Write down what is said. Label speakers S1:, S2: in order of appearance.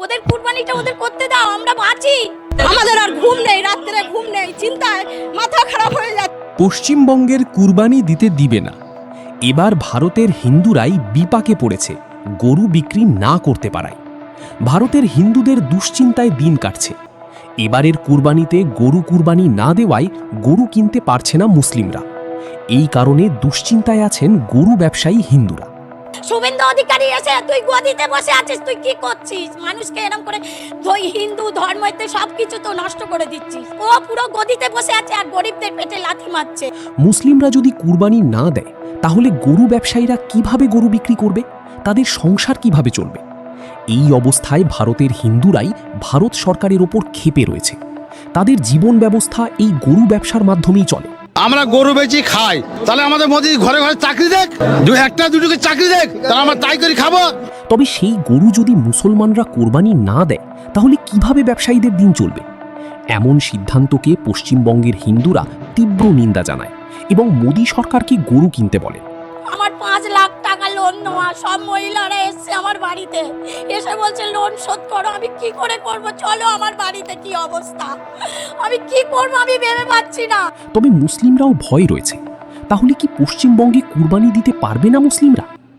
S1: ওদের কুরবানিটা ওদের করতে দাও, আমরা বাঁচি। আমাদের আর ঘুম নেই, রাত্রে ঘুম নেই, চিন্তায় মাথা খারাপ হয়ে যাচ্ছে।
S2: পশ্চিমবঙ্গের কুরবানি দিতে দিবে না। এবার ভারতের হিন্দুরাই বিপাকে পড়েছে গরু বিক্রি না করতে পারায়। ভারতের হিন্দুদের দুশ্চিন্তায় দিন কাটছে। এবারের কুরবানিতে গরু কুরবানি না দেওয়ায় গরু কিনতে পারছে না মুসলিমরা। এই কারণে দুশ্চিন্তায় আছেন গরু ব্যবসায়ী হিন্দুরা।
S1: শুভেন্দু অধিকারী এসে তুই গদিতে বসে আছিস, তুই কি করছিস? মানুষকে এরকম করে তুই হিন্দু ধর্মতে সবকিছু তো নষ্ট করে দিচ্ছিস। ও পুরো গদিতে বসে আছে আর গরিবদের পেটে লাথি মারছে।
S2: মুসলিমরা যদি কুরবানি না দেয় তাহলে গরু ব্যবসায়ীরা কিভাবে গরু বিক্রি করবে? তাদের সংসার কিভাবে চলবে? এই অবস্থায় ভারতের হিন্দুরাই ভারত সরকারের ওপর ক্ষেপে রয়েছে। তাদের জীবন ব্যবস্থা এই গরু ব্যবসার মাধ্যমেই চলে।
S3: আমরা গরু বেচি খাই, তাহলে আমাদের মোদি ঘরে ঘরে চাকরি দেখ, একটা দুটোকে চাকরি দেখ, তাহলে আমরা তাই করে খাবো।
S2: তবে সেই গরু যদি মুসলমানরা কোরবানি না দেয় তাহলে কিভাবে ব্যবসায়ীদের দিন চলবে? এমন সিদ্ধান্তকে পশ্চিমবঙ্গের হিন্দুরা তীব্র নিন্দা জানায় এবং মোদী সরকারকে গরু কিনতে বলে।
S1: আমার 5 লাখ টাকা লোন নেওয়া, সব মহিলারা এসছে আমার বাড়িতে, এসে বলছে লোন শোধ করো। আমি কি করে করব? চলো আমার বাড়িতে কি অবস্থা, আমি কি করব আমি ভেবে পাচ্ছি না।
S2: তবে মুসলিমরাও ভয় রয়েছে। তাহলে কি পশ্চিমবঙ্গে কুরবানি দিতে পারবে না মুসলিমরা?